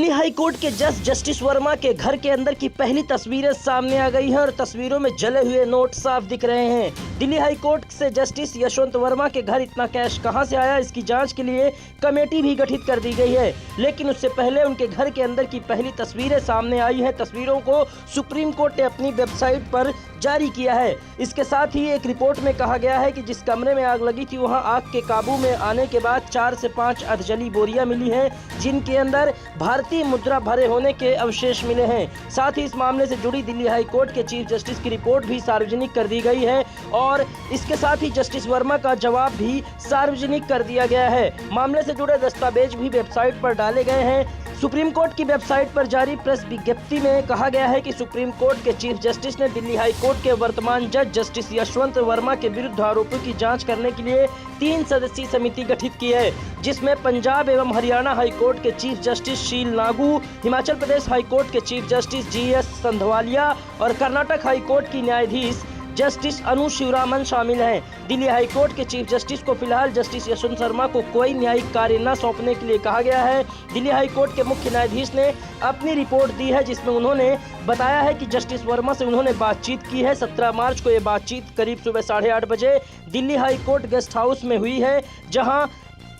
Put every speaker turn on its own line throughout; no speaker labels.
Delhi high court के जज justice Verma के घर के अंदर की पहली तस्वीरें सामने आ गई हैं और तस्वीरों में जले हुए नोट साफ दिख रहे हैं। दिल्ली हाई कोर्ट से जस्टिस यशवंत वर्मा के घर इतना कैश कहां से आया, इसकी जांच के लिए कमेटी भी गठित कर दी गई है। लेकिन उससे पहले उनके घर के अंदर की पहली तस्वीरें सामने आई हैं। तस्वीरों को सुप्रीम कोर्ट ने अपनी वेबसाइट पर जारी किया है। इसके साथ ही एक रिपोर्ट में कहा गया है कि जिस कमरे में आग लगी थी वहां आग के काबू में आने के बाद 4 से 5 अर्धजली बोरियां मिली हैं, जिनके अंदर भारतीय मुद्रा भरे होने के अवशेष मिले हैं। साथ ही इस मामले से जुड़ी दिल्ली हाई कोर्ट के चीफ जस्टिस की रिपोर्ट भी सार्वजनिक कर दी गई है और इसके साथ ही जस्टिस वर्मा का जवाब भी सार्वजनिक कर दिया गया है। मामले से जुड़े दस्तावेज भी वेबसाइट पर डाले गए हैं। सुप्रीम कोर्ट की वेबसाइट पर जारी प्रेस विज्ञप्ति में कहा गया है कि सुप्रीम कोर्ट के चीफ जस्टिस ने दिल्ली हाई कोर्ट के वर्तमान जज जस्टिस यशवंत वर्मा के विरुद्ध आरोपों की जांच करने के लिए 3 सदस्यीय समिति गठित की है, जिसमें पंजाब एवं हरियाणा हाई कोर्ट के चीफ जस्टिस शील नागू, हिमाचल प्रदेश हाई कोर्ट के चीफ जस्टिस GS संधवालिया और कर्नाटक हाई कोर्ट की न्यायाधीश जस्टिस अनु शिवरामन शामिल हैं। दिल्ली हाई कोर्ट के चीफ जस्टिस को फिलहाल जस्टिस यशवंत वर्मा को कोई न्यायिक कार्य न सौंपने के लिए कहा गया है। दिल्ली हाई कोर्ट के मुख्य न्यायाधीश ने अपनी रिपोर्ट दी है, जिसमें उन्होंने बताया है कि जस्टिस वर्मा से उन्होंने बातचीत की है। 17 मार्च को ये बातचीत करीब सुबह 8:30 बजे Delhi high court guest house में हुई है, जहां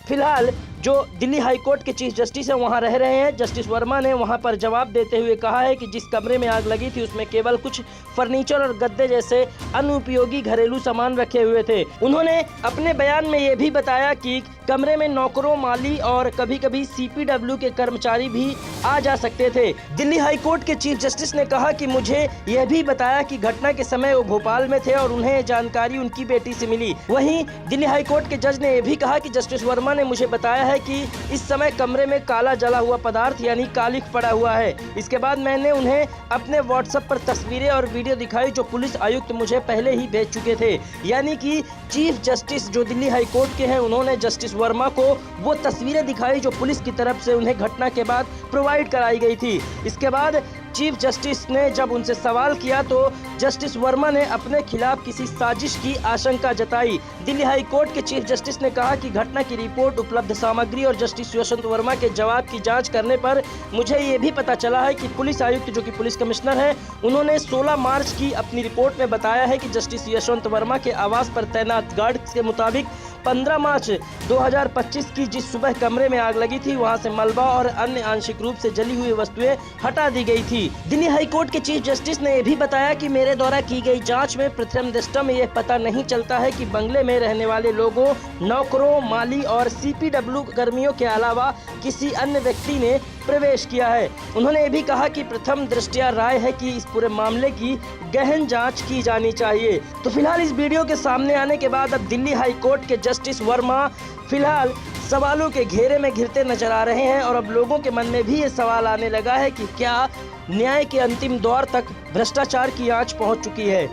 फिलहाल जो दिल्ली हाई कोर्ट के चीफ जस्टिस हैं वहां रह रहे हैं। जस्टिस वर्मा ने वहां पर जवाब देते हुए कहा है कि जिस कमरे में आग लगी थी उसमें केवल कुछ फर्नीचर और गद्दे जैसे अनुपयोगी घरेलू सामान रखे हुए थे। उन्होंने अपने बयान में ये भी बताया कि कमरे में नौकरों, माली और कभी कभी CPW के कर्मचारी भी आ जा सकते थे। दिल्ली हाई कोर्ट के चीफ जस्टिस ने कहा कि मुझे यह भी बताया कि घटना के समय वो भोपाल में थे और उन्हें जानकारी उनकी बेटी से मिली। वहीं दिल्ली हाई कोर्ट के जज ने यह भी कहा कि जस्टिस वर्मा ने मुझे बताया है कि इस समय कमरे में काला जला हुआ पदार्थ यानी कालिख पड़ा हुआ है। इसके बाद मैंने उन्हें अपने WhatsApp पर तस्वीरें और वीडियो दिखाई जो पुलिस आयुक्त मुझे पहले ही भेज चुके थे। यानी कि चीफ जस्टिस जो दिल्ली हाई कोर्ट के हैं उन्होंने जस्टिस वर्मा को वो तस्वीरें दिखाई जो पुलिस की तरफ से उन्हें घटना के बाद प्रोवाइड कराई गई थी। इसके बाद चीफ जस्टिस ने जब उनसे सवाल किया तो जस्टिस वर्मा ने अपने खिलाफ किसी साजिश की आशंका जताई। दिल्ली हाई कोर्ट के चीफ जस्टिस ने कहा कि घटना की रिपोर्ट, उपलब्ध सामग्री और जस्टिस यशवंत वर्मा के जवाब की जांच करने पर मुझे ये भी पता चला है कि पुलिस आयुक्त जो कि पुलिस कमिश्नर है, उन्होंने 16 मार्च की अपनी रिपोर्ट में बताया है कि जस्टिस यशवंत वर्मा के आवास पर तैनात गार्ड के मुताबिक 15 मार्च 2025 की जिस सुबह कमरे में आग लगी थी वहां से मलबा और अन्य आंशिक रूप से जली हुई वस्तुएं हटा दी गई थी। दिल्ली हाई कोर्ट के चीफ जस्टिस ने यह भी बताया कि मेरे द्वारा की गई जांच में प्रथम दृष्टया में यह पता नहीं चलता है कि बंगले में रहने वाले लोगों, नौकरों, माली और CPW कर्मियों के अलावा किसी अन्य व्यक्ति ने प्रवेश किया है। उन्होंने ये भी कहा कि प्रथम दृष्टया राय है कि इस पूरे मामले की गहन जांच की जानी चाहिए। तो फिलहाल इस वीडियो के सामने आने के बाद अब दिल्ली हाई कोर्ट के जस्टिस वर्मा फिलहाल सवालों के घेरे में घिरते नजर आ रहे हैं और अब लोगों के मन में भी ये सवाल आने लगा है कि क्या न्याय के अंतिम दौर तक भ्रष्टाचार की आंच पहुंच चुकी है।